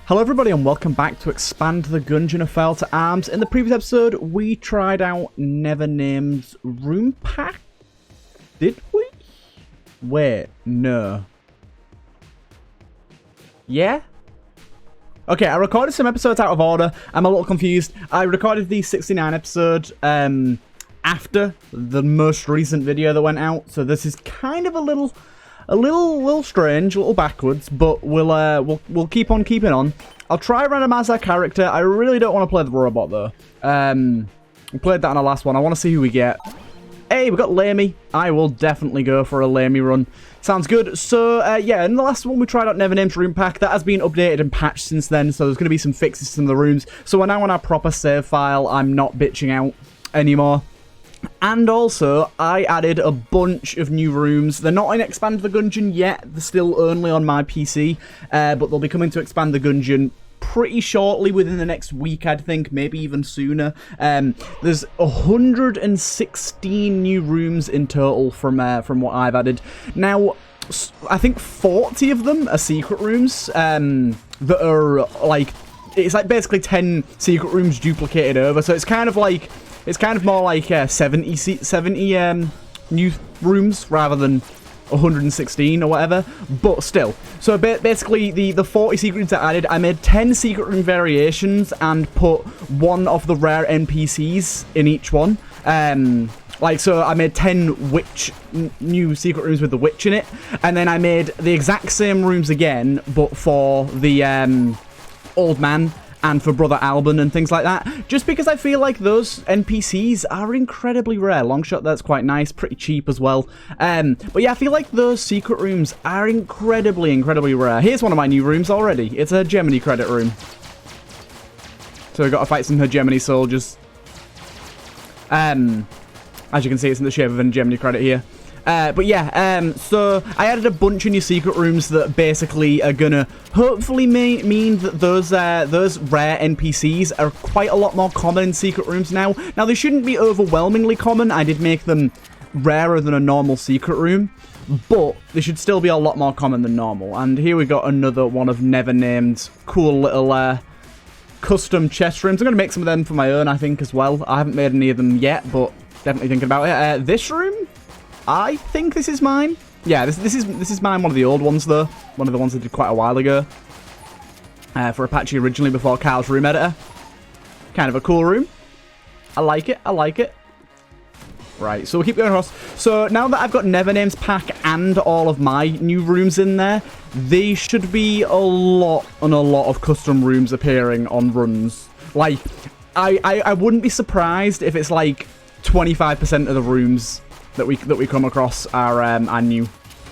Hello everybody and welcome back to Expand the Gungeon of Fell to Arms. In the previous episode, we tried out Never-Named's room pack. Did we? Wait, no. Yeah? Okay, I recorded some episodes out of order. I'm a little confused. I recorded the 69 episode after the most recent video that went out, so this is kind of a little strange, a little backwards, but we'll keep on keeping on. I'll try randomize our character. I really don't want to play the robot though. We played that on our last one. I want to see who we get. Hey, we got Lamey. I will definitely go for a Lamey run. Sounds good. So, yeah, in the last one we tried out Never-Named's room pack. That has been updated and patched since then, so there's going to be some fixes to the rooms. So we're now on our proper save file. I'm not bitching out anymore. And also, I added a bunch of new rooms. They're not in Expand the Gungeon yet. They're still only on my PC. But they'll be coming to Expand the Gungeon pretty shortly, within the next week, I'd think. Maybe even sooner. There's 116 new rooms in total from what I've added. Now, I think 40 of them are secret rooms that are, like... It's like basically 10 secret rooms duplicated over. So it's kind of like... It's kind of more like 70 new rooms rather than 116 or whatever, but still. So basically, the 40 secrets I added, I made 10 secret room variations and put one of the rare NPCs in each one. So I made 10 new secret rooms with the witch in it, and then I made the exact same rooms again, but for the old man and for Brother Alban and things like that, just because I feel like those NPCs are incredibly rare. Longshot, that's quite nice, pretty cheap as well. But yeah, I feel like those secret rooms are incredibly rare. Here's one of my new rooms already. It's a Hegemony credit room. So we've got to fight some Hegemony soldiers. As you can see, it's in the shape of a Hegemony credit here. But yeah, so I added a bunch of new secret rooms that basically are gonna hopefully mean that those rare NPCs are quite a lot more common in secret rooms now. Now, they shouldn't be overwhelmingly common. I did make them rarer than a normal secret room, but they should still be a lot more common than normal. And here we got another one of Never-Named's cool little custom chest rooms. I'm gonna make some of them for my own, I think, as well. I haven't made any of them yet, but definitely thinking about it. This room, I think this is mine. Yeah, this is mine. One of the old ones, though. One of the ones I did quite a while ago. For Apache originally, before Carl's room editor. Kind of a cool room. I like it. I like it. Right, so we'll keep going across. So now that I've got Never-Named's pack and all of my new rooms in there, there should be a lot of custom rooms appearing on runs. Like, I wouldn't be surprised if it's like 25% of the rooms that we come across are new,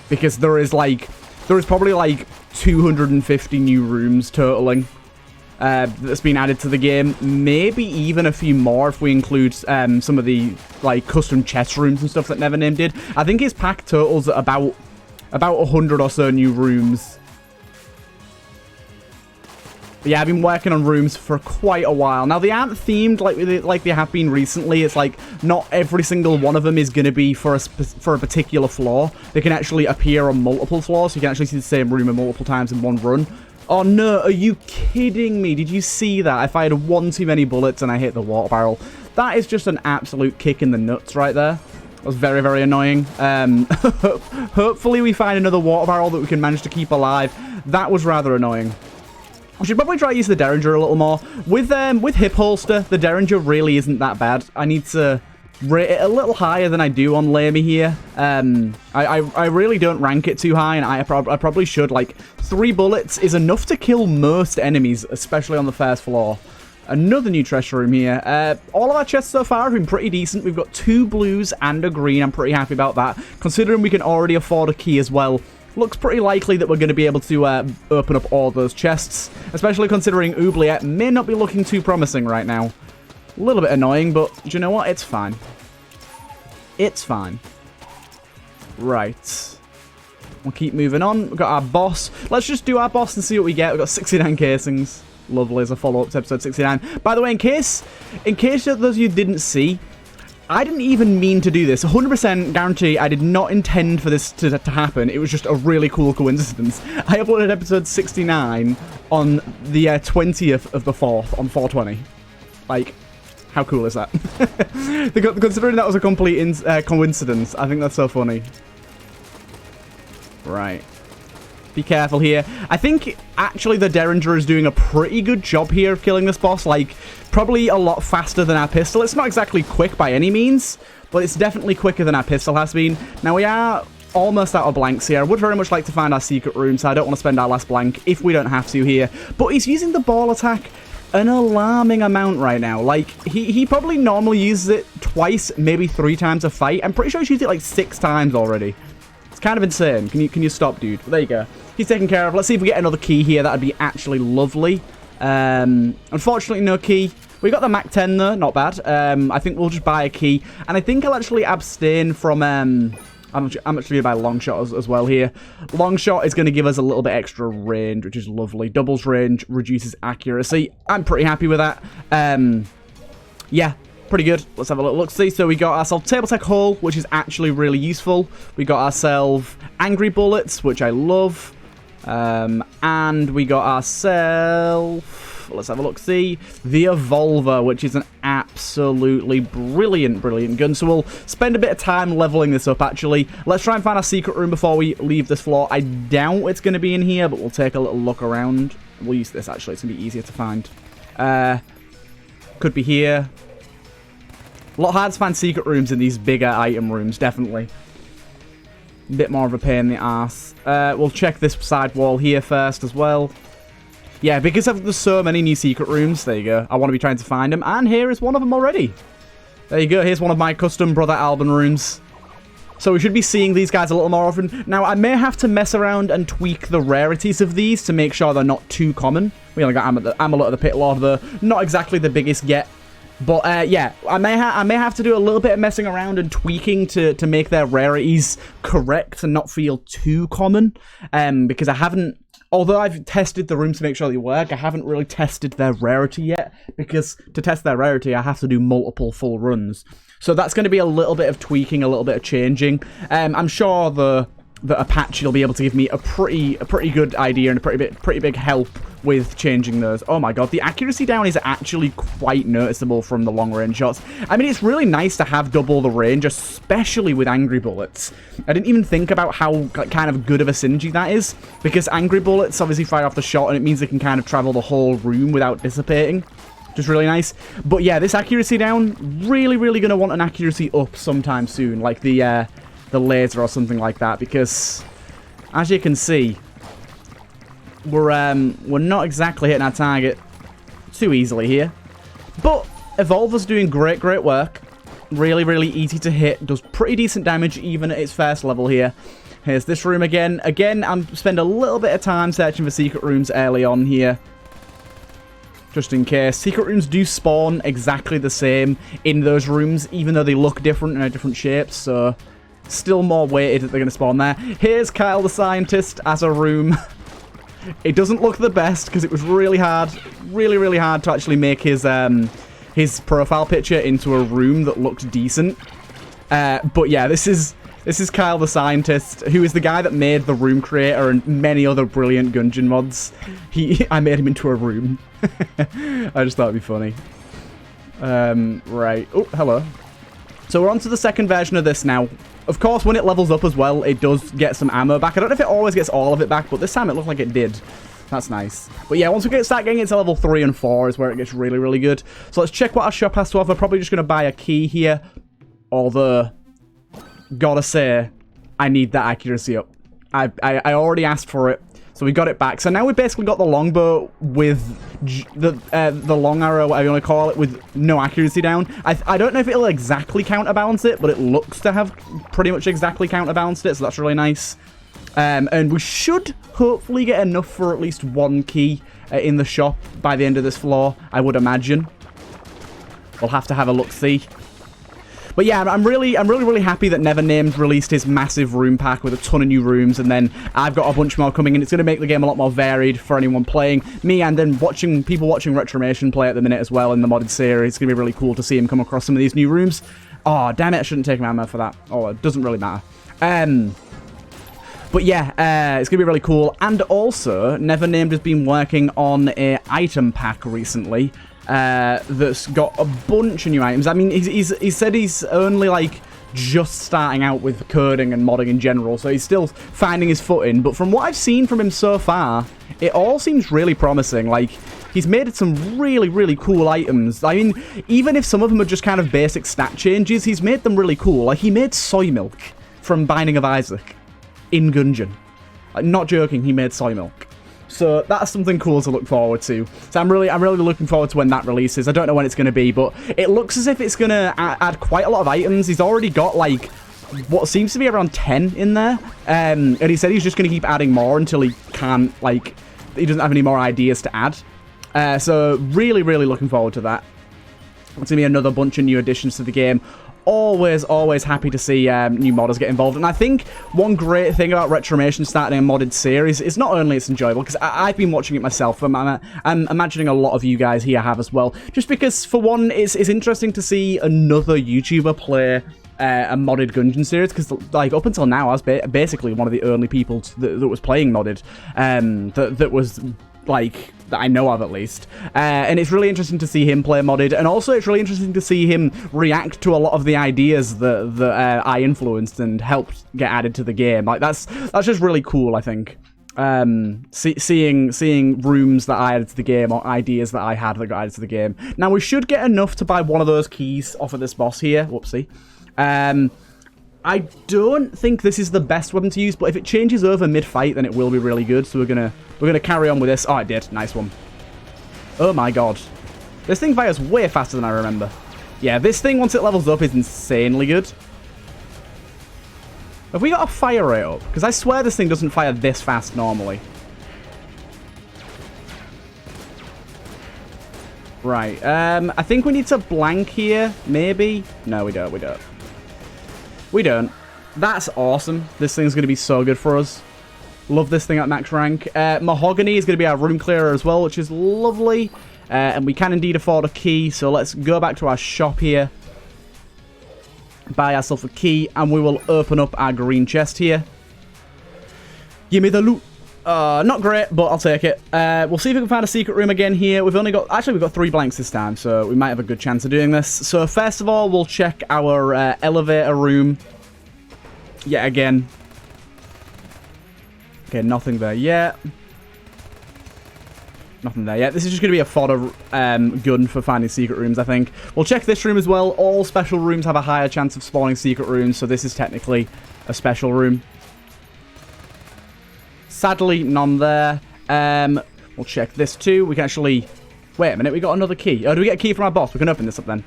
because there is probably like 250 new rooms totaling that's been added to the game. Maybe even a few more if we include some of the like custom chest rooms and stuff that Never-Named did. I think his pack totals at about 100 or so new rooms. But yeah, I've been working on rooms for quite a while. Now, they aren't themed like they have been recently. It's like not every single one of them is going to be for a particular floor. They can actually appear on multiple floors, so you can actually see the same room multiple times in one run. Oh no, are you kidding me? Did you see that? I fired one too many bullets and I hit the water barrel. That is just an absolute kick in the nuts right there. That was very annoying. Hopefully we find another water barrel that we can manage to keep alive. That was rather annoying. I should probably try to use the Derringer a little more. With hip holster, the Derringer really isn't that bad. I need to rate it a little higher than I do on Lamey here. I really don't rank it too high, and I probably should. Like, 3 bullets is enough to kill most enemies, especially on the first floor. Another new treasure room here. All of our chests so far have been pretty decent. We've got 2 blues and a green. I'm pretty happy about that, considering we can already afford a key as well. Looks pretty likely that we're going to be able to open up all those chests, especially considering Oubliette may not be looking too promising right now. A little bit annoying, but do you know what? It's fine. It's fine. Right. We'll keep moving on. We've got our boss. Let's just do our boss and see what we get. We've got 69 casings. Lovely, as a follow-up to episode 69. By the way, in case those of you didn't see, I didn't even mean to do this. 100% guarantee I did not intend for this to happen. It was just a really cool coincidence. I uploaded episode 69 on the 20th of the 4th on 420. Like, how cool is that? Considering that was a complete coincidence, I think that's so funny. Right. Be careful here. I think, actually, the Derringer is doing a pretty good job here of killing this boss. Like, probably a lot faster than our pistol. It's not exactly quick by any means, but it's definitely quicker than our pistol has been. Now, we are almost out of blanks here. I would very much like to find our secret room, so I don't want to spend our last blank if we don't have to here. But he's using the ball attack an alarming amount right now. Like, he probably normally uses it twice, maybe 3 times a fight. I'm pretty sure he's used it like 6 times already. It's kind of insane. Can you stop, dude? There you go. He's taken care of. Let's see if we get another key here. That'd be actually lovely. Unfortunately, no key. We got the Mac 10 though. Not bad. I think we'll just buy a key. And I think I'll actually abstain from... I'm actually going to buy long shot as well here. Long shot is going to give us a little bit extra range, which is lovely. Doubles range, reduces accuracy. I'm pretty happy with that. Yeah. Pretty good. Let's have a little look-see. So we got ourselves Table Tech Hull, which is actually really useful. We got ourselves Angry Bullets, which I love. And we got ourselves... Let's have a look-see. The Evolver, which is an absolutely brilliant gun. So we'll spend a bit of time leveling this up, actually. Let's try and find our secret room before we leave this floor. I doubt it's going to be in here, but we'll take a little look around. We'll use this, actually. It's going to be easier to find. Could be here. A lot harder to find secret rooms in these bigger item rooms, definitely. A bit more of a pain in the arse. We'll check this side wall here first as well. Yeah, because there's so many new secret rooms. There you go. I want to be trying to find them. And here is one of them already. There you go. Here's one of my custom Brother Alban rooms. So we should be seeing these guys a little more often. Now, I may have to mess around and tweak the rarities of these to make sure they're not too common. We only got Amulet of the Pit Lord, though. Not exactly the biggest yet. But, yeah, I may have to do a little bit of messing around and tweaking to make their rarities correct and not feel too common. Because I haven't... Although I've tested the rooms to make sure they work, I haven't really tested their rarity yet. Because to test their rarity, I have to do multiple full runs. So that's going to be a little bit of tweaking, a little bit of changing. I'm sure that Apache will be able to give me a pretty good idea and a pretty big help with changing those. Oh my god, the accuracy down is actually quite noticeable from the long range shots. I mean, it's really nice to have double the range, especially with Angry Bullets. I didn't even think about how kind of good of a synergy that is, because Angry Bullets obviously fire off the shot and it means they can kind of travel the whole room without dissipating. Just really nice. But yeah, this accuracy down, really going to want an accuracy up sometime soon, like the laser or something like that, because as you can see, we're not exactly hitting our target too easily here. But Evolver's doing great work. Really easy to hit. Does pretty decent damage even at its first level here. Here's this room again. Again, I'm spend a little bit of time searching for secret rooms early on here, just in case. Secret rooms do spawn exactly the same in those rooms, even though they look different and are different shapes, so still more weighted that they're going to spawn there. Here's Kyle the Scientist as a room. It doesn't look the best because it was really hard to actually make his profile picture into a room that looks decent. But yeah, this is Kyle the Scientist, who is the guy that made the Room Creator and many other brilliant Gungeon mods. I made him into a room. I just thought it'd be funny. Right. Oh, hello. So we're on to the second version of this now. Of course, when it levels up as well, it does get some ammo back. I don't know if it always gets all of it back, but this time it looked like it did. That's nice. But yeah, once we start getting it to level 3 and 4 is where it gets really good. So let's check what our shop has to offer. Probably just going to buy a key here. Although, gotta say, I need that accuracy up. I already asked for it, so we got it back. So now we've basically got the longbow with the long arrow, whatever you want to call it, with no accuracy down. I don't know if it'll exactly counterbalance it, but it looks to have pretty much exactly counterbalanced it, so that's really nice. And we should hopefully get enough for at least one key in the shop by the end of this floor, I would imagine. We'll have to have a look-see. But yeah, I'm really happy that Nevernamed released his massive room pack with a ton of new rooms, and then I've got a bunch more coming, and it's going to make the game a lot more varied for anyone playing. Me, and then people watching Retromation play at the minute as well in the modded series. It's going to be really cool to see him come across some of these new rooms. Oh, damn it, I shouldn't take my ammo for that. Oh, it doesn't really matter. But yeah, it's going to be really cool. And also, Never Named has been working on a item pack recently that's got a bunch of new items. I mean, he said he's only, like, just starting out with coding and modding in general, so he's still finding his footing. But from what I've seen from him so far, it all seems really promising. Like, he's made some really, really cool items. I mean, even if some of them are just kind of basic stat changes, he's made them really cool. Like, he made soy milk from Binding of Isaac in Gungeon. Like, not joking, he made soy milk. So that's something cool to look forward to. So I'm really looking forward to when that releases. I don't know when it's going to be, but it looks as if it's going to add quite a lot of items. He's already got, like, what seems to be around 10 in there. And he said he's just going to keep adding more until he can't, like, he doesn't have any more ideas to add. So really, really looking forward to that. It's going to be another bunch of new additions to the game. Always happy to see new modders get involved. And I think one great thing about Retromation starting a modded series is not only it's enjoyable, because I've been watching it myself, I'm imagining a lot of you guys here have as well, just because, for one, it's interesting to see another YouTuber play a modded Gungeon series, because, like, up until now, I was basically one of the only people that was playing modded, that was, like, that I know of at least. And it's really interesting to see him play modded, and also it's really interesting to see him react to a lot of the ideas that I influenced and helped get added to the game. Like, that's just really cool, I think. Seeing rooms that I added to the game, or ideas that I had that got added to the game. Now, we should get enough to buy one of those keys off of this boss here. Whoopsie. I don't think this is the best weapon to use, but if it changes over mid-fight, then it will be really good. So we're gonna carry on with this. Oh, it did. Nice one. Oh my god. This thing fires way faster than I remember. Yeah, this thing, once it levels up, is insanely good. Have we got a fire rate up? Because I swear this thing doesn't fire this fast normally. Right. I think we need to blank here. Maybe. No, we don't. We don't. That's awesome. This thing's going to be so good for us. Love this thing at max rank. Mahogany is going to be our room clearer as well, which is lovely. And we can indeed afford a key, so let's go back to our shop here. Buy ourselves a key, and we will open up our green chest here. Give me the loot. Not great, but I'll take it. We'll see if we can find a secret room again here. We've got 3 blanks this time, so we might have a good chance of doing this. So first of all, we'll check our elevator room. Yet again. Okay, nothing there yet. Nothing there yet. This is just going to be a fodder gun for finding secret rooms, I think. We'll check this room as well. All special rooms have a higher chance of spawning secret rooms, so this is technically a special room. Sadly, none there. We'll check this too. We can actually... Wait a minute, we got another key. Oh, do we get a key from our boss? We can open this up then.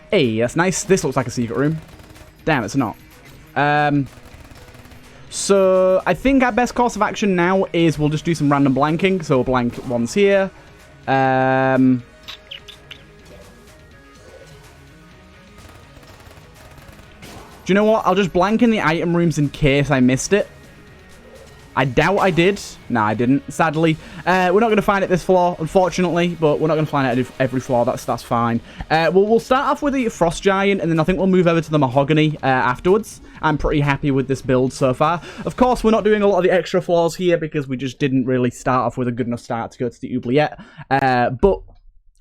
Hey, that's nice. This looks like a secret room. Damn, it's not. So, I think our best course of action now is we'll just do some random blanking. So, we'll blank ones here. Do you know what? I'll just blank in the item rooms in case I missed it. I doubt I did. No, I didn't, sadly. We're not going to find it this floor, unfortunately, but we're not going to find it at every floor. That's fine. We'll start off with the Frost Giant, and then I think we'll move over to the Mahogany afterwards. I'm pretty happy with this build so far. Of course, we're not doing a lot of the extra floors here because we just didn't really start off with a good enough start to go to the Oubliette. But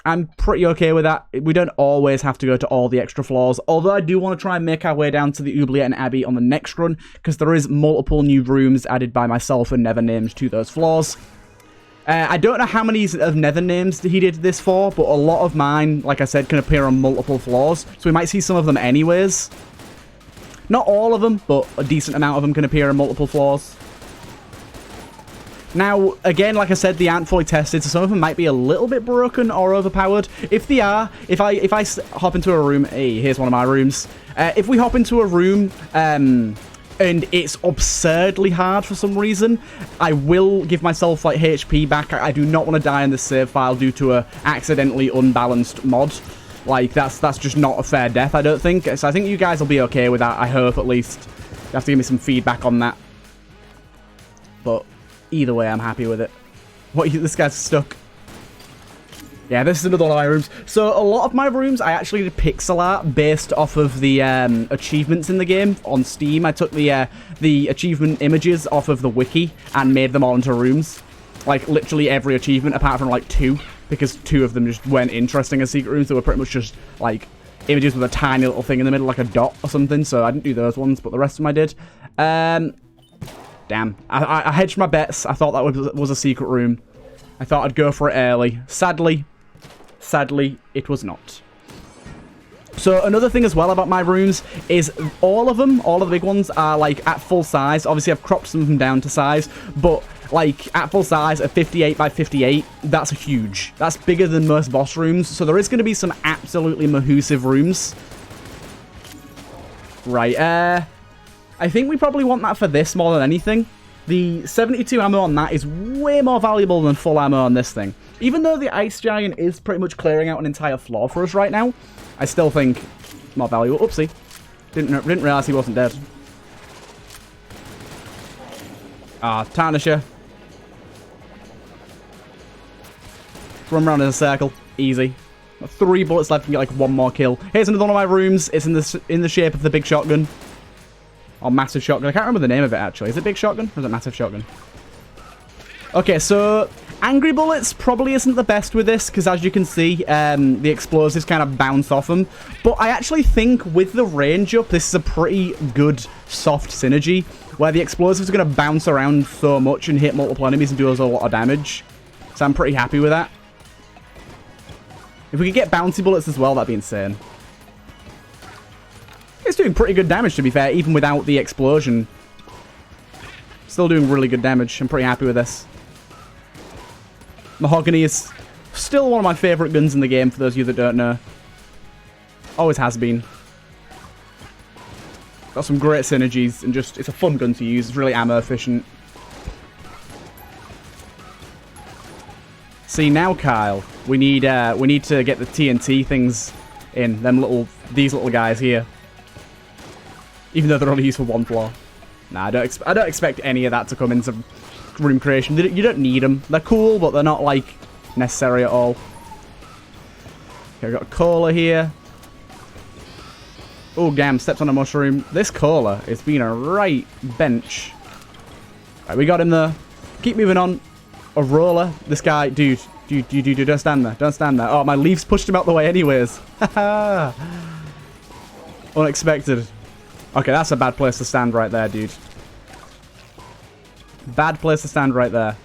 I'm pretty okay with that. We don't always have to go to all the extra floors, although I do want to try and make our way down to the Oubliette and Abbey on the next run, because there is multiple new rooms added by myself and Never Named to those floors. I don't know how many of Never Names he did this for, but a lot of mine, like I said, can appear on multiple floors, so we might see some of them anyways. Not all of them, but a decent amount of them can appear on multiple floors. Now, again, like I said, they aren't fully tested, so some of them might be a little bit broken or overpowered. If they are, if I hop into a room, hey, here's one of my rooms. If we hop into a room and it's absurdly hard for some reason, I will give myself, like, HP back. I do not want to die in this save file due to a accidentally unbalanced mod. Like, that's just not a fair death, I don't think. So I think you guys will be okay with that, I hope, at least. You have to give me some feedback on that. But either way, I'm happy with it. What, this guy's stuck. Yeah, this is another one of my rooms. So a lot of my rooms, I actually did pixel art based off of the achievements in the game on Steam. I took the achievement images off of the wiki and made them all into rooms. Like, literally every achievement apart from, like, 2. Because 2 of them just weren't interesting as secret rooms. They were pretty much just, like, images with a tiny little thing in the middle, like a dot or something. So I didn't do those ones, but the rest of them I did. Damn. I hedged my bets. I thought that was a secret room. I thought I'd go for it early. Sadly, it was not. So another thing as well about my rooms is all of the big ones are, like, at full size. Obviously, I've cropped some of them down to size, but, like, at full size, at 58 by 58, that's huge. That's bigger than most boss rooms, so there is going to be some absolutely mahoosive rooms. Right, I think we probably want that for this more than anything. The 72 ammo on that is way more valuable than full ammo on this thing. Even though the Ice Giant is pretty much clearing out an entire floor for us right now, I still think more valuable. Oopsie. Didn't realize he wasn't dead. Ah, Tarnisher. Run around in a circle. Easy. 3 bullets left and get like 1 more kill. Here's another one of my rooms. It's in the shape of the big shotgun. Or massive shotgun. I can't remember the name of it, actually. Is it big shotgun? Or is it massive shotgun? Okay, so angry bullets probably isn't the best with this, because as you can see, the explosives kind of bounce off them. But I actually think with the range up, this is a pretty good soft synergy, where the explosives are going to bounce around so much and hit multiple enemies and do us a lot of damage. So I'm pretty happy with that. If we could get bouncy bullets as well, that'd be insane. It's doing pretty good damage, to be fair, even without the explosion. Still doing really good damage. I'm pretty happy with this. Mahogany is still one of my favourite guns in the game, for those of you that don't know. Always has been. Got some great synergies, and just, it's a fun gun to use. It's really ammo efficient. See, now, Kyle, we need to get the TNT things in. These little guys here. Even though they're only used for 1 floor. Nah, I don't expect any of that to come into room creation. You don't need them. They're cool, but they're not, like, necessary at all. Okay, I've got a cola here. Oh, damn, stepped on a mushroom. This cola is being a right bench. Right, we got him there. Keep moving on. A roller. This guy, dude, don't stand there. Don't stand there. Oh, my leaves pushed him out the way anyways. Haha. Unexpected. Okay, that's a bad place to stand right there, dude. Bad place to stand right there.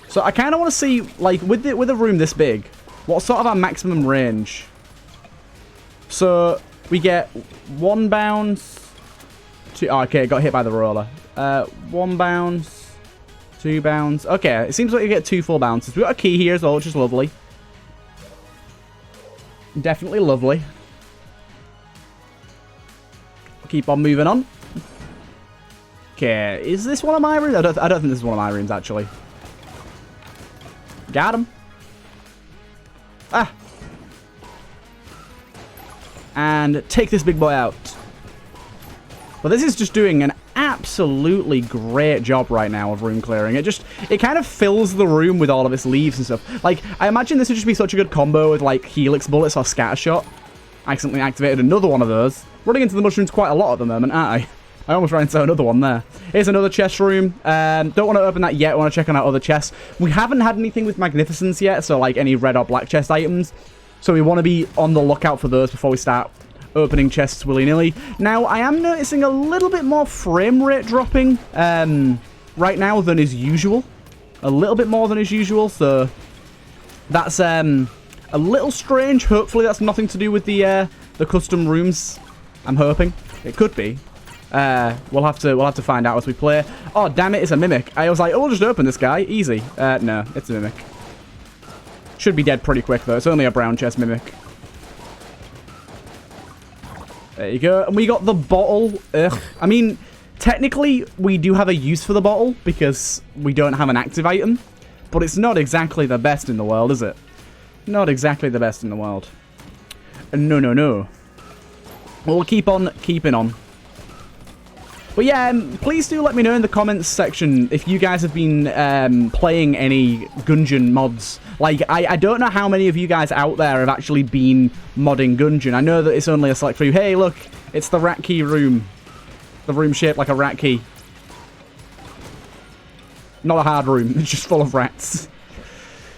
So I kind of want to see, like, with a room this big, what sort of our maximum range? So we get 1 bounce. 2. Oh, okay, got hit by the roller. 1 bounce. 2 bounce. Okay, it seems like you get 2 full bounces. We got a key here as well, which is lovely. Definitely lovely. Keep on moving on. Okay, is this one of my rooms? I don't think this is one of my rooms, actually. Got him. Ah. And take this big boy out. But this is just doing an absolutely great job right now of room clearing. It kind of fills the room with all of its leaves and stuff. Like, I imagine this would just be such a good combo with, like, Helix bullets or Scatter Shot. I accidentally activated another one of those. Running into the mushrooms quite a lot at the moment, aren't I? I almost ran into another one there. Here's another chest room. Don't want to open that yet. I want to check on our other chests. We haven't had anything with Magnificence yet, so like any red or black chest items. So we want to be on the lookout for those before we start opening chests willy-nilly. Now, I am noticing a little bit more frame rate dropping right now than is usual. A little bit more than is usual, so that's a little strange. Hopefully that's nothing to do with the custom rooms. I'm hoping. It could be. We'll have to find out as we play. Oh, damn it, it's a mimic. I was like, oh, we'll just open this guy. Easy. No, it's a mimic. Should be dead pretty quick, though. It's only a brown chest mimic. There you go. And we got the bottle. Ugh. I mean, technically, we do have a use for the bottle because we don't have an active item. But it's not exactly the best in the world, is it? Not exactly the best in the world. No, no, no. We'll keep on keeping on. But yeah, please do let me know in the comments section if you guys have been playing any Gungeon mods. Like, I don't know how many of you guys out there have actually been modding Gungeon. I know that it's only a select few. Hey, look, it's the rat key room. The room shaped like a rat key. Not a hard room, it's just full of rats.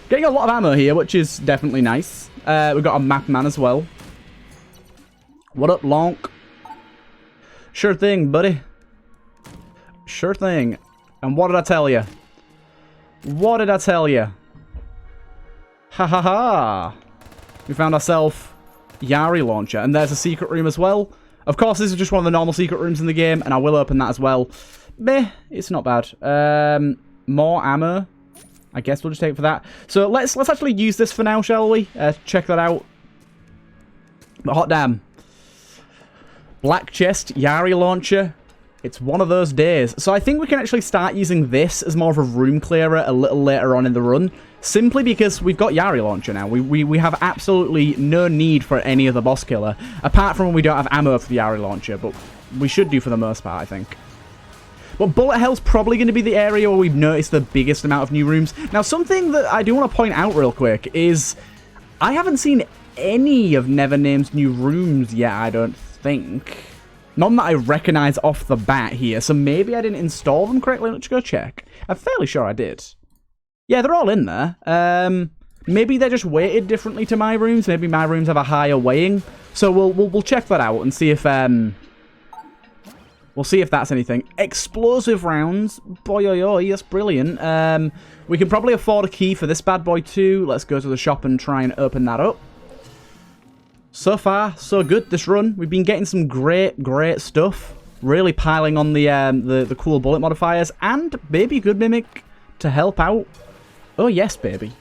Getting a lot of ammo here, which is definitely nice. We've got a map man as well. What up, Lonk? Sure thing, buddy. Sure thing. And what did I tell you? What did I tell you? Ha ha ha. We found ourselves Yari launcher. And there's a secret room as well. Of course, this is just one of the normal secret rooms in the game. And I will open that as well. Meh, it's not bad. More ammo. I guess we'll just take it for that. So let's actually use this for now, shall we? Check that out. But hot damn. Black chest, Yari launcher. It's one of those days. So I think we can actually start using this as more of a room clearer a little later on in the run. Simply because we've got Yari launcher now. We have absolutely no need for any other boss killer. Apart from when we don't have ammo for the Yari launcher. But we should do for the most part, I think. But bullet hell's probably going to be the area where we've noticed the biggest amount of new rooms. Now, something that I do want to point out real quick is I haven't seen any of Nevername's new rooms yet, I don't think. None that I recognize off the bat here, so maybe I didn't install them correctly. Let's go check. I'm fairly sure I did. Yeah, they're all in there. Maybe they're just weighted differently to my rooms. Maybe my rooms have a higher weighing. So we'll check that out and see if we'll see if that's anything. Explosive rounds. Boy, oi, oi, that's brilliant. We can probably afford a key for this bad boy too. Let's go to the shop and try and open that up. So far, so good this run. We've been getting some great stuff. Really piling on the cool bullet modifiers. And Baby Good Mimic to help out. Oh, yes, baby.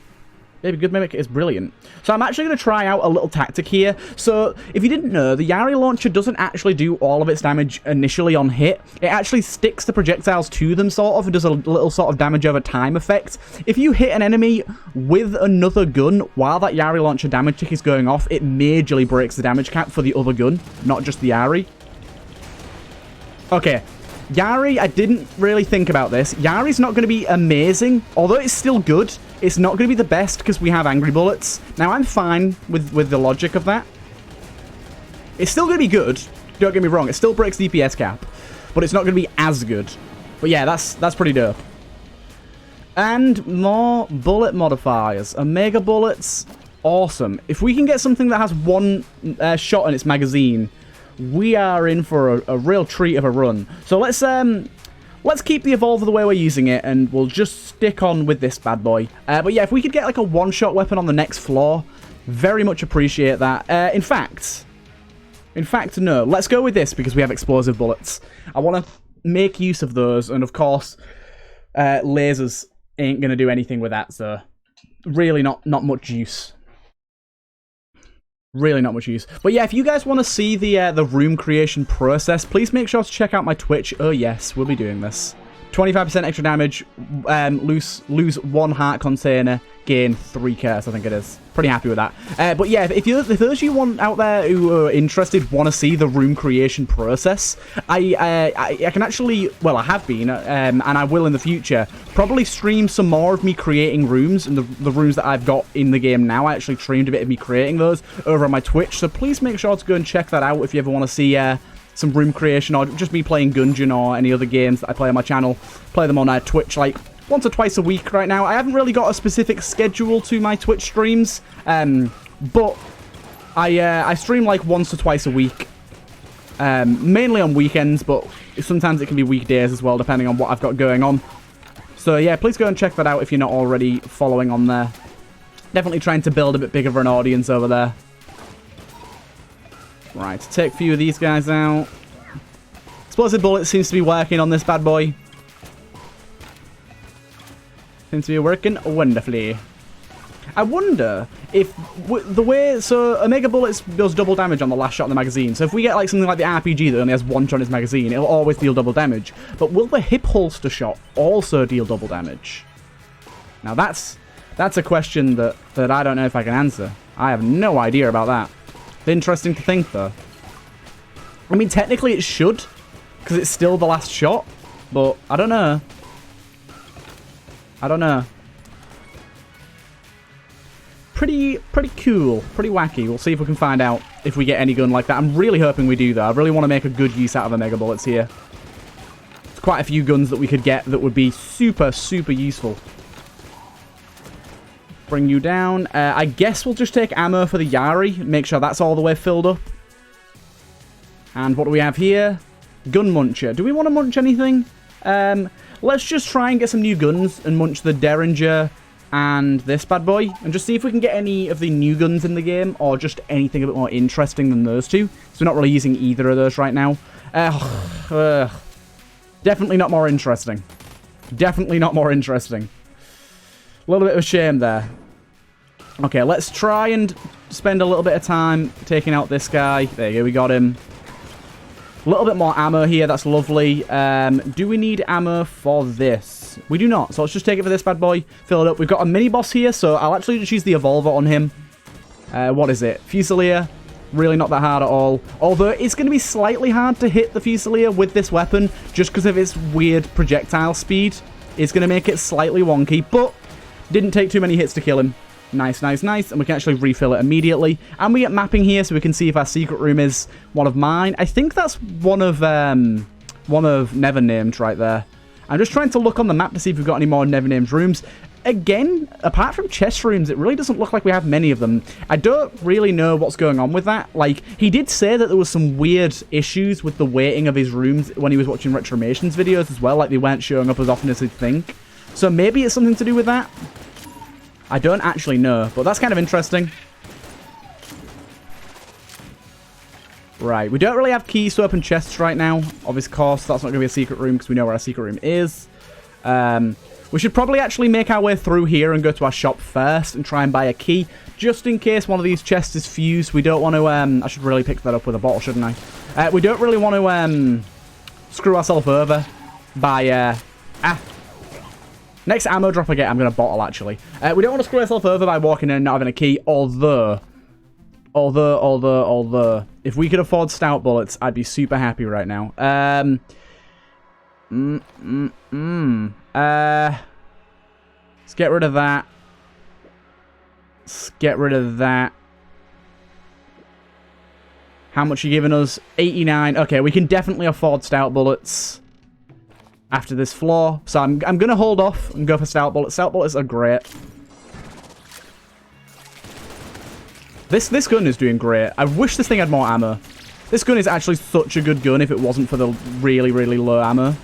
Baby Good Mimic is brilliant. So I'm actually going to try out a little tactic here. So if you didn't know, the Yari launcher doesn't actually do all of its damage initially on hit. It actually sticks the projectiles to them, sort of, and does a little sort of damage over time effect. If you hit an enemy with another gun while that Yari launcher damage tick is going off, it majorly breaks the damage cap for the other gun, not just the Yari. Okay. Yari, I didn't really think about this. Yari's not going to be amazing. Although it's still good, it's not going to be the best because we have angry bullets. Now, I'm fine with the logic of that. It's still going to be good. Don't get me wrong. It still breaks the DPS cap. But it's not going to be as good. But yeah, that's pretty dope. And more bullet modifiers. Omega bullets. Awesome. If we can get something that has one shot in its magazine, we are in for a real treat of a run. So let's keep the evolver the way we're using it, and we'll just stick on with this bad boy. But yeah, if we could get like a one-shot weapon on the next floor, very much appreciate that. In fact, no. Let's go with this because we have explosive bullets. I want to make use of those, and of course, lasers ain't gonna do anything with that. So really, not much use. Really not much use. But yeah, if you guys want to see the room creation process, please make sure to check out my Twitch. Oh yes, we'll be doing this. 25% extra damage, lose 1 heart container, gain 3 curse, I think it is. Pretty happy with that. But yeah, if those of you out there who are interested want to see the room creation process, I can actually, well, I have been, and I will in the future, probably stream some more of me creating rooms, and the rooms that I've got in the game now. I actually streamed a bit of me creating those over on my Twitch, so please make sure to go and check that out if you ever want to see some room creation, or just me playing Gungeon or any other games that I play on my channel. Play them on Twitch like once or twice a week right now. I haven't really got a specific schedule to my Twitch streams, but I stream like once or twice a week, mainly on weekends, but sometimes it can be weekdays as well, depending on what I've got going on. So yeah, please go and check that out if you're not already following on there. Definitely trying to build a bit bigger of an audience over there. Right, take a few of these guys out. Explosive bullet seems to be working on this bad boy. Seems to be working wonderfully. I wonder if the way... So, Omega Bullets does double damage on the last shot in the magazine. So if we get like something like the RPG that only has 1 shot in its magazine, it'll always deal double damage. But will the hip holster shot also deal double damage? Now that's a question that I don't know if I can answer. I have no idea about that. Interesting to think, though. I mean, technically it should, because it's still the last shot. But I don't know. I don't know. Pretty cool. Pretty wacky. We'll see if we can find out if we get any gun like that. I'm really hoping we do, though. I really want to make a good use out of the Mega Bullets here. There's quite a few guns that we could get that would be super useful. Bring you down. I guess we'll just take ammo for the Yari. Make sure that's all the way filled up. And what do we have here? Gun Muncher. Do we want to munch anything? Let's just try and get some new guns and munch the Derringer and this bad boy, and just see if we can get any of the new guns in the game, or just anything a bit more interesting than those two. So we're not really using either of those right now. Definitely not more interesting. Definitely not more interesting. A little bit of a shame there. Okay, let's try and spend a little bit of time taking out this guy. There you go, we got him. A little bit more ammo here, that's lovely. Do we need ammo for this? We do not, so let's just take it for this bad boy, fill it up. We've got a mini-boss here, so I'll actually just use the Evolver on him. What is it? Fusilier. Really not that hard at all. Although it's going to be slightly hard to hit the Fusilier with this weapon, just because of its weird projectile speed. It's going to make it slightly wonky, but didn't take too many hits to kill him. Nice. And we can actually refill it immediately. And we get mapping here, so we can see if our secret room is one of mine. I think that's one of Never Named right there. I'm just trying to look on the map to see if we've got any more Never Named rooms. Again, apart from chest rooms, it really doesn't look like we have many of them. I don't really know what's going on with that. Like, he did say that there was some weird issues with the weighting of his rooms when he was watching Retromation's videos as well. Like, they weren't showing up as often as he'd think. So maybe it's something to do with that. I don't actually know, but that's kind of interesting. Right, we don't really have keys to open chests right now. Obviously, of course, that's not going to be a secret room because we know where our secret room is. We should probably actually make our way through here and go to our shop first and try and buy a key, just in case one of these chests is fused. We don't want to, I should really pick that up with a bottle, shouldn't I? We don't really want to screw ourselves over by, next ammo drop I get, I'm going to bottle, actually. We don't want to screw ourselves over by walking in and not having a key, although, if we could afford stout bullets, I'd be super happy right now. Let's get rid of that. Let's get rid of that. How much are you giving us? 89. Okay, we can definitely afford stout bullets after this floor. So I'm going to hold off and go for stout bullets. Stout bullets are great. This gun is doing great. I wish this thing had more ammo. This gun is actually such a good gun if it wasn't for the really low ammo.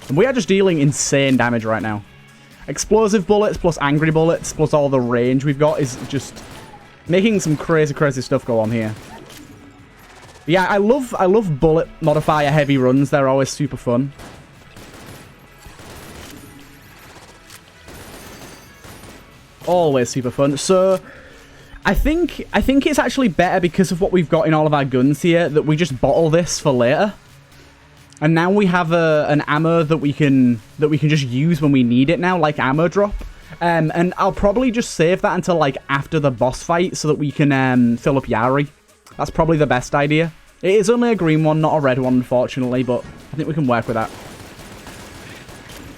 And we are just dealing insane damage right now. Explosive bullets plus angry bullets plus all the range we've got is just making some crazy stuff go on here. Yeah, I love bullet modifier heavy runs. They're always super fun. Always super fun. So I think it's actually better because of what we've got in all of our guns here that we just bottle this for later. And now we have an ammo that we can just use when we need it now, like ammo drop. And I'll probably just save that until like after the boss fight so that we can fill up Yari. That's probably the best idea. It is only a green one, not a red one, unfortunately, but I think we can work with that.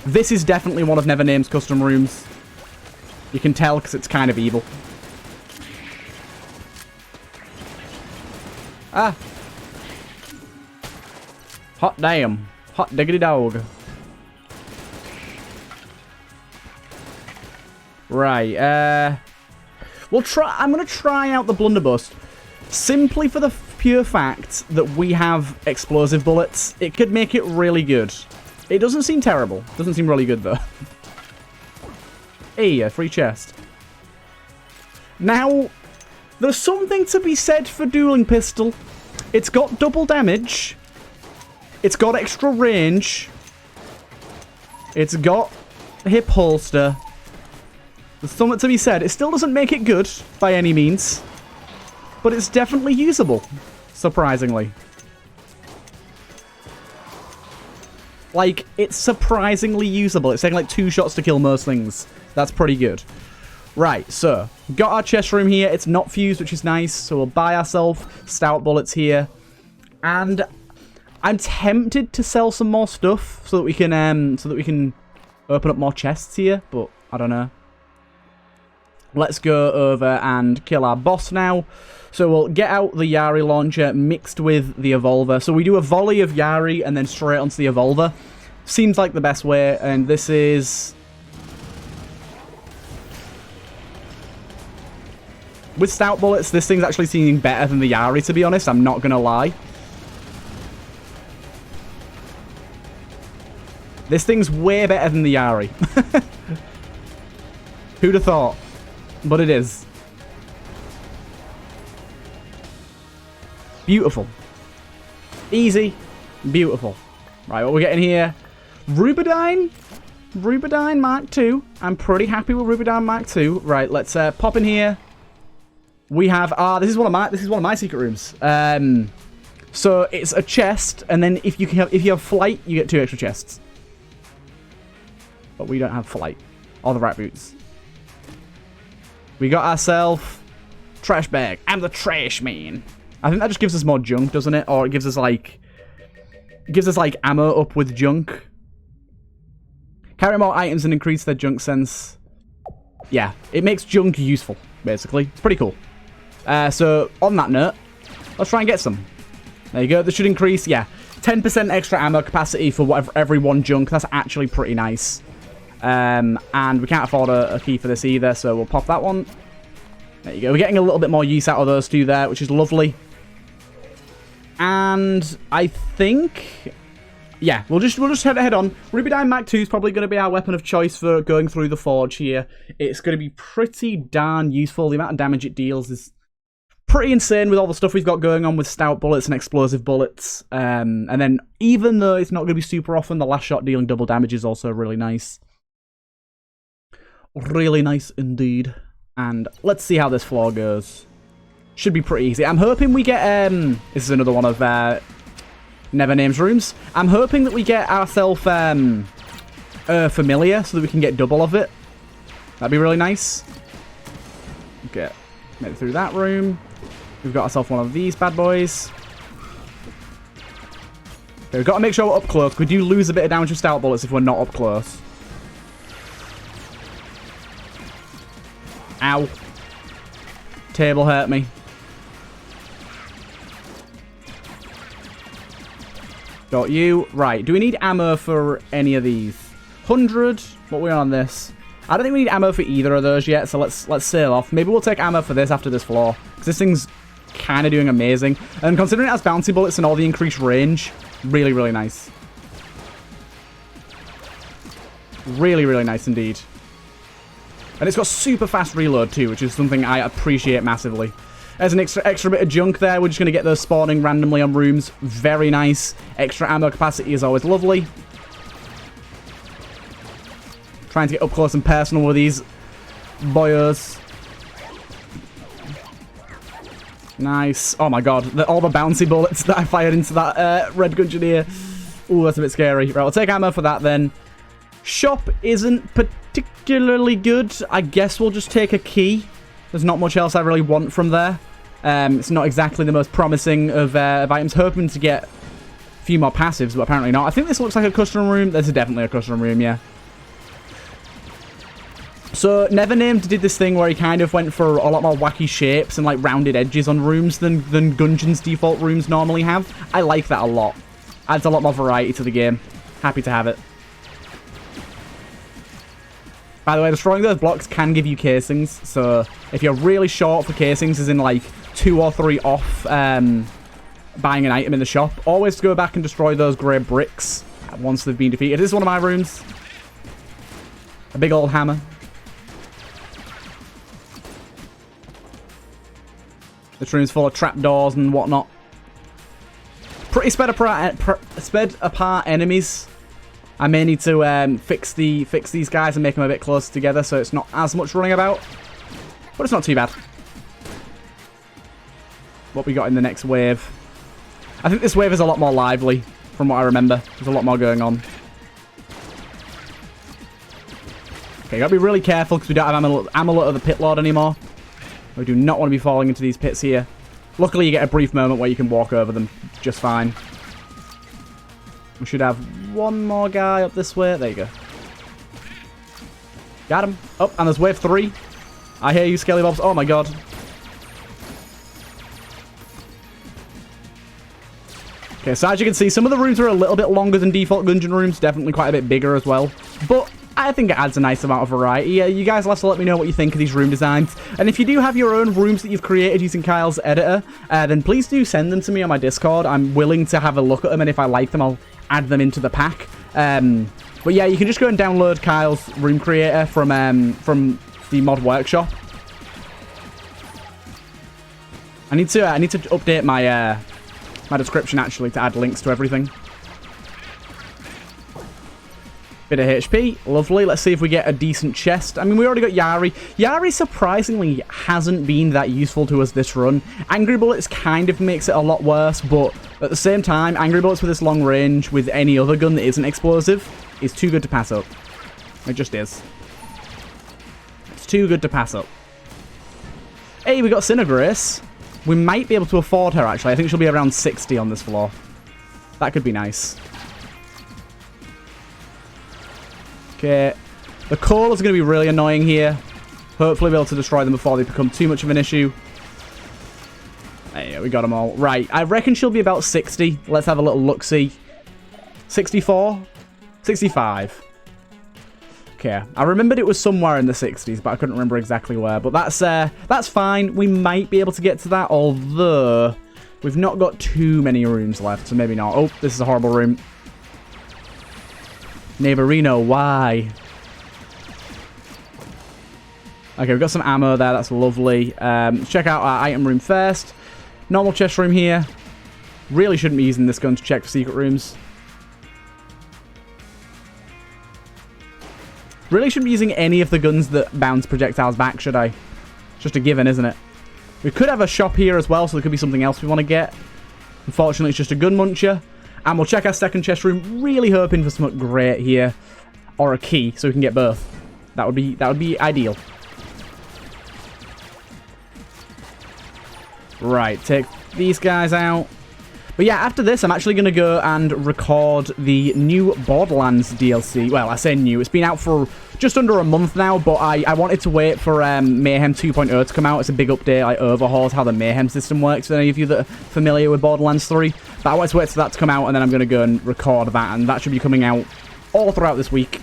This is definitely one of Never Named's custom rooms. You can tell because it's kind of evil. Ah. Hot damn. Hot diggity dog. Right, I'm gonna try out the Blunderbuss. Simply for the pure fact that we have explosive bullets. It could make it really good. It doesn't seem terrible. Doesn't seem really good, though. Hey, a free chest. Now, there's something to be said for dueling pistol. It's got double damage. It's got extra range. It's got a hip holster. There's something to be said. It still doesn't make it good, by any means. But it's definitely usable, surprisingly. Like, it's surprisingly usable. It's taking like 2 shots to kill most things. That's pretty good. Right, so, got our chest room here. It's not fused, which is nice. So we'll buy ourselves stout bullets here. And I'm tempted to sell some more stuff so that we can open up more chests here, but I don't know. Let's go over and kill our boss now. So we'll get out the Yari launcher mixed with the Evolver. So we do a volley of Yari and then straight onto the Evolver. Seems like the best way, and this is... With stout bullets, this thing's actually seeming better than the Yari, to be honest. I'm not going to lie. This thing's way better than the Yari. Who'd have thought? But it is. Beautiful. Easy. Beautiful. Right, what we're getting here? Rubidyne? Rubidyne Mark II. I'm pretty happy with Rubidyne Mark II. Right, let's pop in here. We have this is one of my secret rooms. So it's a chest, and then if you have flight, you get 2 extra chests. But we don't have flight or the right boots. We got ourselves trash bag. I'm the trash man. I think that just gives us more junk, doesn't it? Or it gives us like ammo up with junk. Carry more items and increase their junk sense. Yeah, it makes junk useful, basically. It's pretty cool. So, on that note, let's try and get some. There you go. This should increase, yeah, 10% extra ammo capacity for every 1 junk. That's actually pretty nice. And we can't afford a key for this either, so we'll pop that one. There you go. We're getting a little bit more use out of those 2 there, which is lovely. And I think... Yeah, we'll just head on. Rubidyne Mark II is probably going to be our weapon of choice for going through the forge here. It's going to be pretty darn useful. The amount of damage it deals is pretty insane with all the stuff we've got going on with stout bullets and explosive bullets. And then even though it's not going to be super often, the last shot dealing double damage is also really nice. Really nice indeed. And let's see how this floor goes. Should be pretty easy. I'm hoping we get... this is another one of... Never Names rooms. I'm hoping that we get ourselves familiar so that we can get double of it. That'd be really nice. Okay, made it through that room. We've got ourselves one of these bad boys. Okay, we've got to make sure we're up close. We do lose a bit of damage with stout bullets if we're not up close. Ow. Table hurt me. Got you. Right, do we need ammo for any of these? 100. What are we on this? I don't think we need ammo for either of those yet, so let's sail off. Maybe we'll take ammo for this after this floor, because this thing's kind of doing amazing. And considering it has bouncy bullets and all the increased range, really, really nice. Really, really nice indeed. And it's got super fast reload too, which is something I appreciate massively. There's an extra bit of junk there. We're just going to get those spawning randomly on rooms. Very nice. Extra ammo capacity is always lovely. Trying to get up close and personal with these boyos. Nice. Oh my god. All the bouncy bullets that I fired into that red Gungeoneer. Ooh, that's a bit scary. Right, we'll take ammo for that then. Shop isn't particularly good. I guess we'll just take a key. There's not much else I really want from there. It's not exactly the most promising of items. Hoping to get a few more passives, but apparently not. I think this looks like a custom room. There's definitely a custom room, yeah. So, Never Named did this thing where he kind of went for a lot more wacky shapes and like rounded edges on rooms than Gungeon's default rooms normally have. I like that a lot. Adds a lot more variety to the game. Happy to have it. By the way, destroying those blocks can give you casings, so if you're really short for casings, as in like 2 or 3 off buying an item in the shop, always go back and destroy those grey bricks once they've been defeated. This is one of my rooms. A big old hammer. This room's full of trapdoors and whatnot. Pretty sped apart enemies. I may need to fix these guys and make them a bit closer together so it's not as much running about. But it's not too bad. What we got in the next wave. I think this wave is a lot more lively from what I remember. There's a lot more going on. Okay, gotta be really careful because we don't have Amulet of the Pit Lord anymore. We do not want to be falling into these pits here. Luckily, you get a brief moment where you can walk over them just fine. We should have one more guy up this way. There you go. Got him. Oh, and there's wave 3. I hear you, Skelly Bobs. Oh my god. Okay, so as you can see, some of the rooms are a little bit longer than default Gungeon rooms. Definitely quite a bit bigger as well. But I think it adds a nice amount of variety. Yeah, you guys will have to let me know what you think of these room designs. And if you do have your own rooms that you've created using Kyle's editor, then please do send them to me on my Discord. I'm willing to have a look at them, and if I like them, I'll add them into the pack. But yeah, you can just go and download Kyle's room creator from the mod workshop. I need to update my my description actually to add links to everything. Bit of HP, lovely. Let's see if we get a decent chest. I mean, we already got Yari. Yari surprisingly hasn't been that useful to us this run. Angry Bullets kind of makes it a lot worse, but at the same time, Angry Bullets with this long range with any other gun that isn't explosive is too good to pass up. It just is. It's too good to pass up. Hey, we got Cinegrace. We might be able to afford her, actually. I think she'll be around 60 on this floor. That could be nice. Okay. The coal is going to be really annoying here. Hopefully we'll be able to destroy them before they become too much of an issue. There you go, we got them all. Right, I reckon she'll be about 60. Let's have a little look-see. 64? 65. Okay, I remembered it was somewhere in the 60s, but I couldn't remember exactly where. But that's fine. We might be able to get to that, although we've not got too many rooms left, so maybe not. Oh, this is a horrible room. Neighborino, why? Okay, we've got some ammo there. That's lovely. Let's check out our item room first. Normal chest room here. Really shouldn't be using this gun to check for secret rooms. Really shouldn't be using any of the guns that bounce projectiles back, should I? It's just a given, isn't it? We could have a shop here as well, so there could be something else we want to get. Unfortunately, it's just a gun muncher. And we'll check our second chest room, really hoping for something great here. Or a key, so we can get both. That would be ideal. Right, take these guys out. But yeah, after this, I'm actually going to go and record the new Borderlands DLC. Well, I say new. It's been out for just under a month now, but I wanted to wait for Mayhem 2.0 to come out. It's a big update. I overhauled how the Mayhem system works for any of you that are familiar with Borderlands 3. But I wanted to wait for that to come out, and then I'm going to go and record that, and that should be coming out all throughout this week.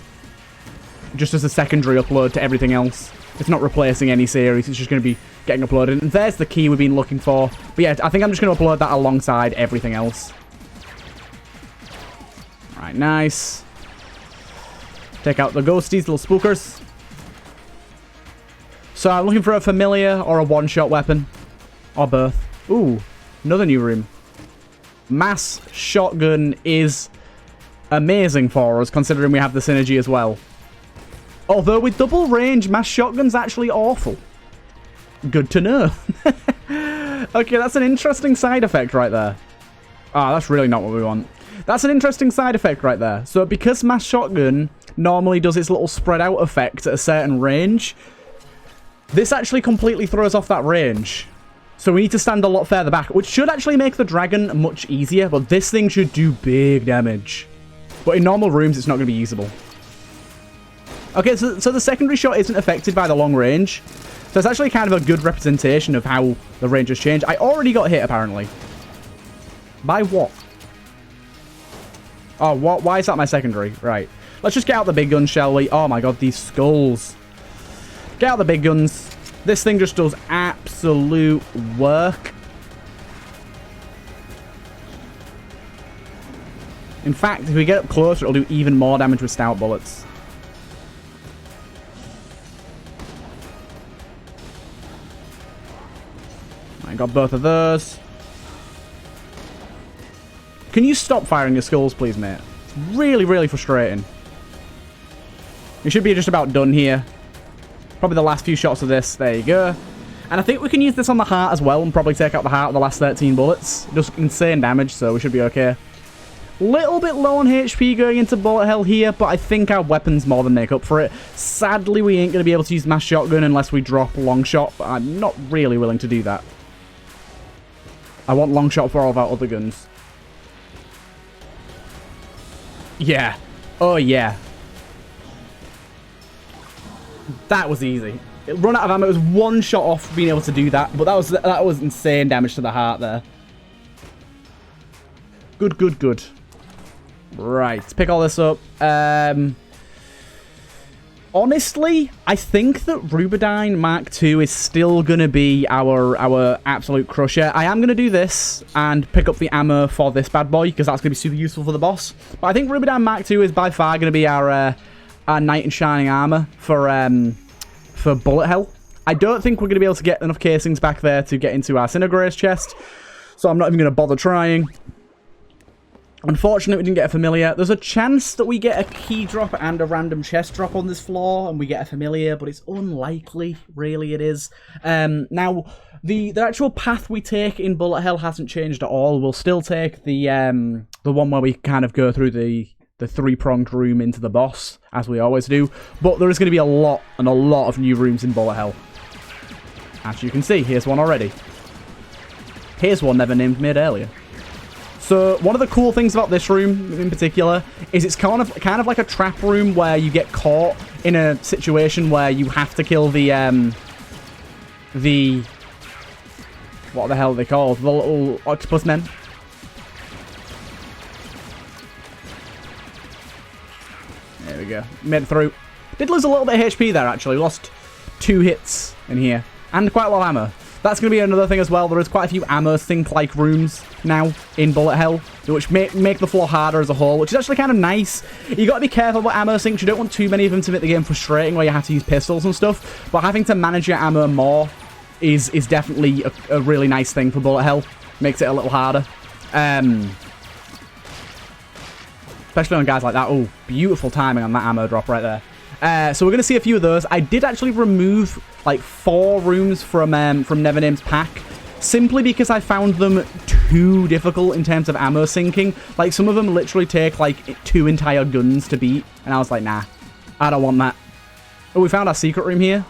Just as a secondary upload to everything else. It's not replacing any series, it's just going to be getting uploaded. And there's the key we've been looking for. But yeah, I think I'm just going to upload that alongside everything else. Right, nice. Take out the ghosties, little spookers. So I'm looking for a familiar or a one-shot weapon. Or both. Ooh, another new room. Mass shotgun is amazing for us, considering we have the synergy as well. Although with double range, mass shotgun's actually awful. Good to know. Okay, that's an interesting side effect right there. Ah, that's really not what we want. That's an interesting side effect right there. So because mass shotgun normally does its little spread out effect at a certain range, this actually completely throws off that range. So we need to stand a lot further back, which should actually make the dragon much easier, but this thing should do big damage. But in normal rooms, it's not going to be usable. Okay, so the secondary shot isn't affected by the long range. So it's actually kind of a good representation of how the range has changed. I already got hit, apparently. By what? Oh, what? Why is that my secondary? Right. Let's just get out the big guns, shall we? Oh my god, these skulls. Get out the big guns. This thing just does absolute work. In fact, if we get up closer, it'll do even more damage with stout bullets. I got both of those. Can you stop firing your skulls, please, mate? It's really, really frustrating. We should be just about done here. Probably the last few shots of this. There you go. And I think we can use this on the heart as well and probably take out the heart of the last 13 bullets. It does insane damage, so we should be okay. Little bit low on HP going into bullet hell here, but I think our weapons more than make up for it. Sadly, we ain't going to be able to use mass shotgun unless we drop long shot, but I'm not really willing to do that. I want long shot for all of our other guns. Yeah. Oh, yeah. That was easy. It run out of ammo. It was one shot off being able to do that, but that was insane damage to the heart there. Good, good, good. Right, let's pick all this up. Honestly, I think that Rubidyne Mark II is still going to be our absolute crusher. I am going to do this and pick up the ammo for this bad boy, because that's going to be super useful for the boss. But I think Rubidyne Mark II is by far going to be our knight in shining armor for bullet hell. I don't think we're going to be able to get enough casings back there to get into our Cinegrace chest, so I'm not even going to bother trying. Unfortunately, we didn't get a familiar. There's a chance that we get a key drop and a random chest drop on this floor, and we get a familiar, but it's unlikely. Really, it is. Now, the actual path we take in Bullet Hell hasn't changed at all. We'll still take the one where we kind of go through the three-pronged room into the boss, as we always do. But there is going to be a lot of new rooms in Bullet Hell. As you can see, here's one already. Here's one never named made earlier. So one of the cool things about this room in particular is it's kind of like a trap room where you get caught in a situation where you have to kill the what the hell are they called? The little octopus men. There we go. Made it through. Did lose a little bit of HP there actually. Lost 2 hits in here and quite a lot of ammo. That's going to be another thing as well. There is quite a few ammo sink-like rooms now in Bullet Hell, which make the floor harder as a whole, which is actually kind of nice. You got to be careful about ammo sinks. You don't want too many of them to make the game frustrating where you have to use pistols and stuff, but having to manage your ammo more is definitely a really nice thing for Bullet Hell. Makes it a little harder. Especially on guys like that. Oh, beautiful timing on that ammo drop right there. So we're going to see a few of those. I did actually remove like 4 rooms from Nevername's pack, simply because I found them too difficult in terms of ammo sinking. Like, some of them literally take like 2 entire guns to beat, and I was like, nah, I don't want that. Oh, we found our secret room here.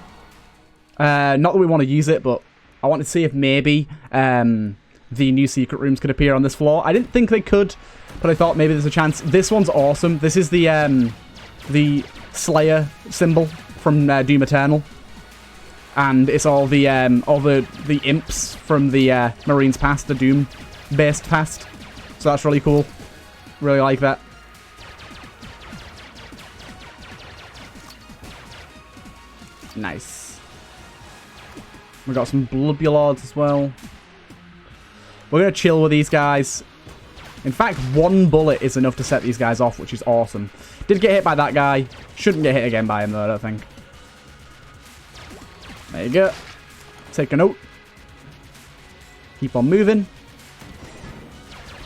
Not that we want to use it, but I wanted to see if maybe the new secret rooms could appear on this floor. I didn't think they could, but I thought maybe there's a chance. This one's awesome. This is the Slayer symbol from Doom Eternal, and it's all the imps from the Marines past, the Doom based past. So that's really cool. Really like that. Nice. We got some Blubulords as well. We're gonna chill with these guys. In fact, 1 bullet is enough to set these guys off, which is awesome. Did get hit by that guy. Shouldn't get hit again by him, though, I don't think. There you go. Take a note. Keep on moving.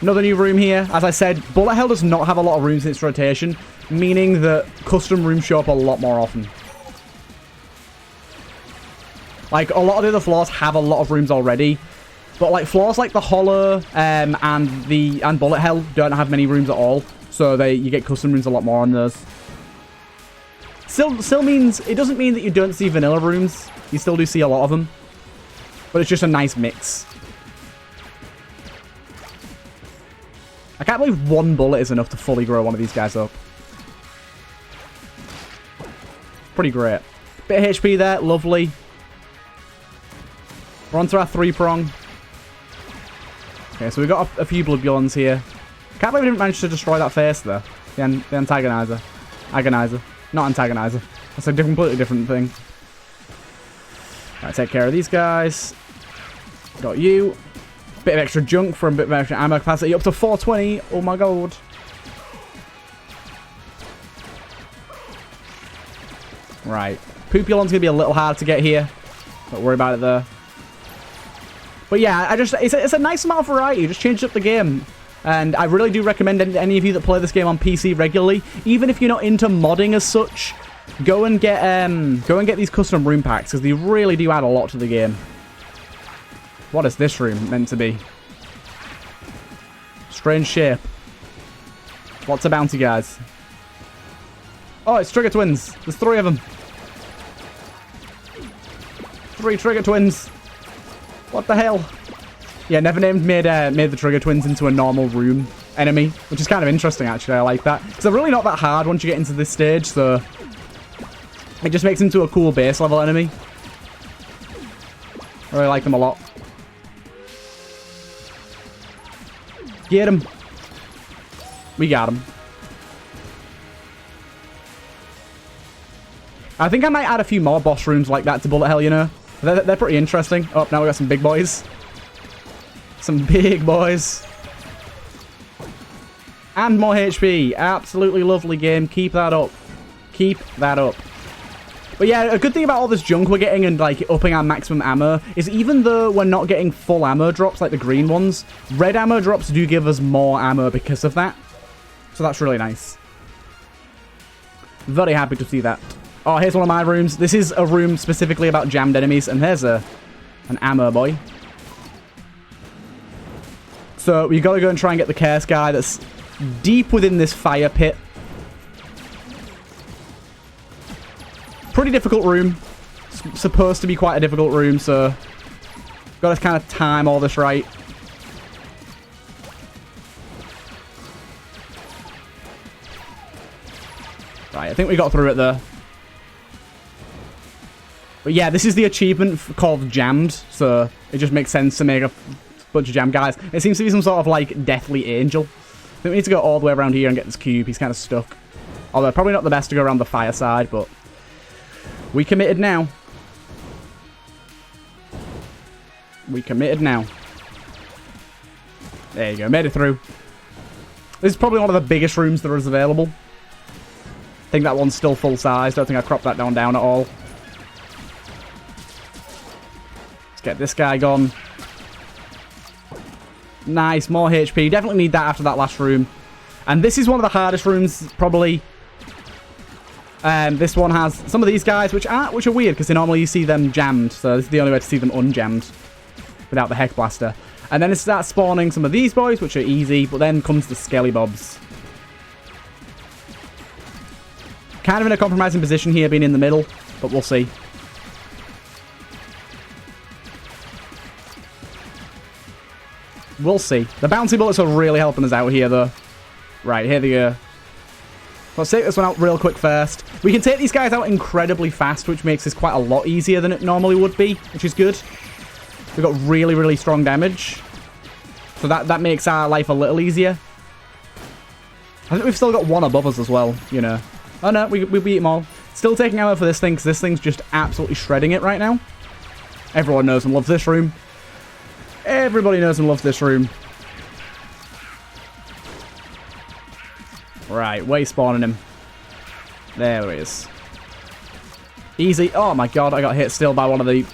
Another new room here. As I said, Bullet Hell does not have a lot of rooms in its rotation, meaning that custom rooms show up a lot more often. Like, a lot of the other floors have a lot of rooms already, but like floors like the Hollow and Bullet Hell don't have many rooms at all, so you get custom rooms a lot more on those. Still means it doesn't mean that you don't see vanilla rooms. You still do see a lot of them, but it's just a nice mix. I can't believe 1 bullet is enough to fully grow one of these guys up. Pretty great. Bit of HP there, lovely. We're on to our 3-prong. Okay, so we've got a few Blubulons here. Can't believe we didn't manage to destroy that face there. The Antagonizer. Agonizer. Not Antagonizer. That's a completely different thing. Alright, take care of these guys. Got you. Bit of extra junk for a bit of extra ammo capacity. Up to 420. Oh my god. Right. Poopulon's going to be a little hard to get here. Don't worry about it though. But yeah, it's a nice amount of variety. Just changed up the game. And I really do recommend any of you that play this game on PC regularly, even if you're not into modding as such, go and get these custom room packs, because they really do add a lot to the game. What is this room meant to be? Strange shape. Lots of bounty guys. Oh, it's Trigger Twins. There's 3 of them. 3 Trigger Twins. What the hell? Yeah, Nevernamed made the Trigger Twins into a normal room enemy, which is kind of interesting, actually. I like that. Because they're really not that hard once you get into this stage, so it just makes them into a cool base level enemy. I really like them a lot. Get him. We got him. I think I might add a few more boss rooms like that to Bullet Hell, you know? They're pretty interesting. Oh, now we got some big boys. Some big boys. And more HP. Absolutely lovely game. Keep that up. Keep that up. But yeah, a good thing about all this junk we're getting and like upping our maximum ammo is even though we're not getting full ammo drops like the green ones, red ammo drops do give us more ammo because of that. So that's really nice. Very happy to see that. Oh, here's one of my rooms. This is a room specifically about jammed enemies, and there's an ammo boy. So we got to go and try and get the Curse guy that's deep within this fire pit. Pretty difficult room. It's supposed to be quite a difficult room, so got to kind of time all this right. Right, I think we got through it there. But yeah, this is the achievement called Jammed, so it just makes sense to make a bunch of jammed guys. It seems to be some sort of, like, deathly angel. I think we need to go all the way around here and get this cube. He's kind of stuck. Although, probably not the best to go around the fire side, but we committed now. We committed now. There you go, made it through. This is probably one of the biggest rooms there is available. I think that one's still full size. Don't think I cropped that down at all. Let's get this guy gone. Nice, more HP. Definitely need that after that last room. And this is one of the hardest rooms, probably. This one has some of these guys, which are weird, because normally you see them jammed. So this is the only way to see them unjammed without the Heck Blaster. And then it starts spawning some of these boys, which are easy, but then comes the Skelly Bobs. Kind of in a compromising position here, being in the middle, but we'll see. We'll see. The bouncy bullets are really helping us out here, though. Right, here they go. Let's take this one out real quick first. We can take these guys out incredibly fast, which makes this quite a lot easier than it normally would be, which is good. We've got really, really strong damage. So that makes our life a little easier. I think we've still got one above us as well, you know. Oh no, we beat them all. Still taking ammo for this thing, because this thing's just absolutely shredding it right now. Everyone knows and loves this room. Everybody knows and loves this room. Right, where are you spawning him? There he is. Easy. Oh my god, I got hit still by one of the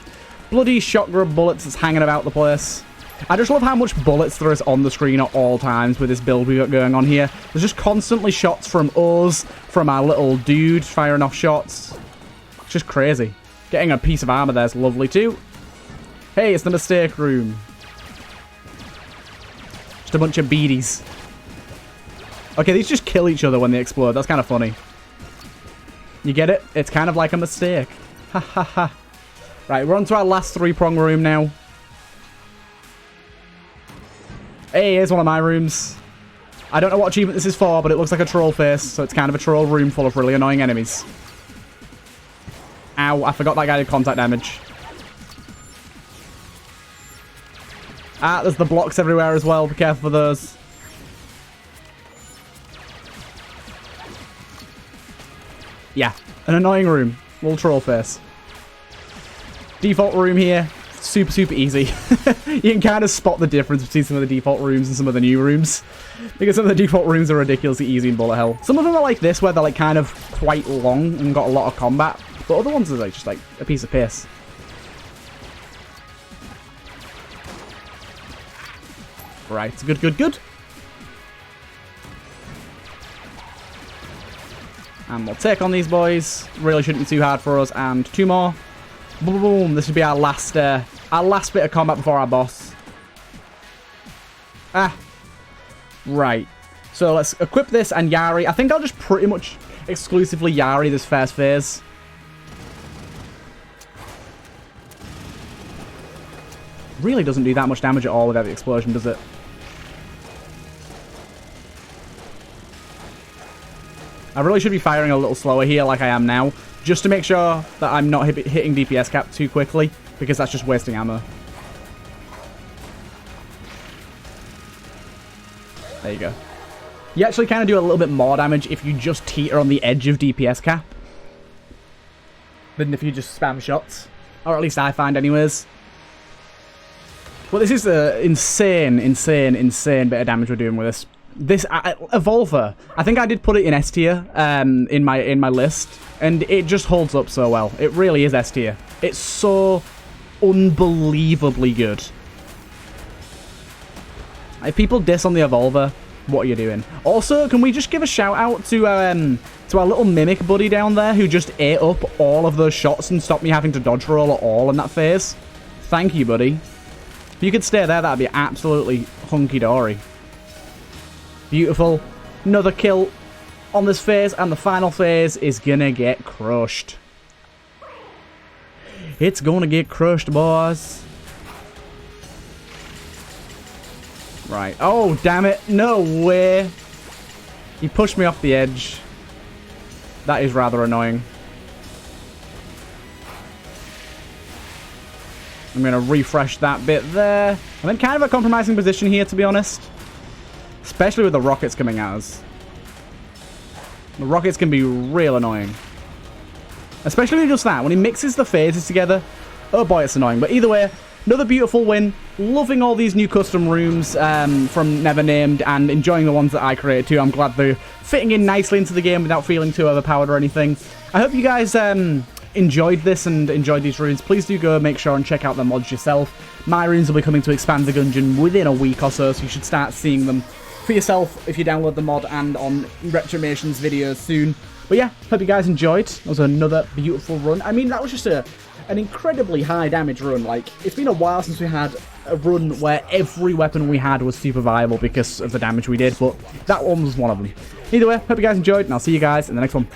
bloody shot grub bullets that's hanging about the place. I just love how much bullets there is on the screen at all times with this build we got going on here. There's just constantly shots from us, from our little dude firing off shots. It's just crazy. Getting a piece of armor there is lovely too. Hey, it's the mistake room. Just a bunch of beadies. Okay, these just kill each other when they explode. That's kind of funny. You get it? It's kind of like a mistake. Ha ha ha. Right, we're on to our last 3-prong room now. Hey, here's one of my rooms. I don't know what achievement this is for, but it looks like a troll face, so it's kind of a troll room full of really annoying enemies. Ow, I forgot that guy did contact damage. Ah, there's the blocks everywhere as well. Be careful for those. Yeah, an annoying room. Little troll face. Default room here. Super, super easy. You can kind of spot the difference between some of the default rooms and some of the new rooms. Because some of the default rooms are ridiculously easy in Bullet Hell. Some of them are like this, where they're like kind of quite long and got a lot of combat. But other ones are like just like a piece of piss. Right, good, good, good. And we'll take on these boys. Really shouldn't be too hard for us. And 2 more. Boom, boom. This should be our last bit of combat before our boss. Ah. Right. So let's equip this and Yari. I think I'll just pretty much exclusively Yari this first phase. Really doesn't do that much damage at all without the explosion, does it? I really should be firing a little slower here like I am now, just to make sure that I'm not hitting DPS cap too quickly, because that's just wasting ammo. There you go. You actually kind of do a little bit more damage if you just teeter on the edge of DPS cap than if you just spam shots. Or at least I find anyways. Well, this is an insane bit of damage we're doing with this. This Evolver, I think I did put it in S tier in my list, and it just holds up so well. It really is S tier. It's so unbelievably good. If people diss on the Evolver, what are you doing? Also, can we just give a shout out to our little mimic buddy down there who just ate up all of those shots and stopped me having to dodge roll at all in that phase? Thank you, buddy. If you could stay there, that'd be absolutely hunky-dory. Beautiful. Another kill on this phase, and the final phase is gonna get crushed. It's gonna get crushed, boys. Right. Oh, damn it. No way. He pushed me off the edge. That is rather annoying. I'm going to refresh that bit there. I'm in kind of a compromising position here, to be honest. Especially with the rockets coming at us. The rockets can be real annoying. Especially with just that. When he mixes the phases together. Oh boy, it's annoying. But either way, another beautiful win. Loving all these new custom rooms from Never Named, and enjoying the ones that I created too. I'm glad they're fitting in nicely into the game without feeling too overpowered or anything. I hope you guys enjoyed this and enjoyed these runes. Please do go make sure and check out the mods yourself. My runes will be coming to expand the Gungeon within a week or so you should start seeing them for yourself if you download the mod and on Retrimation's videos soon. But yeah, hope you guys enjoyed. That was another beautiful run. I mean, that was just an incredibly high damage run. Like, it's been a while since we had a run where every weapon we had was super viable because of the damage we did, but that one was one of them. Either way, hope you guys enjoyed, and I'll see you guys in the next one.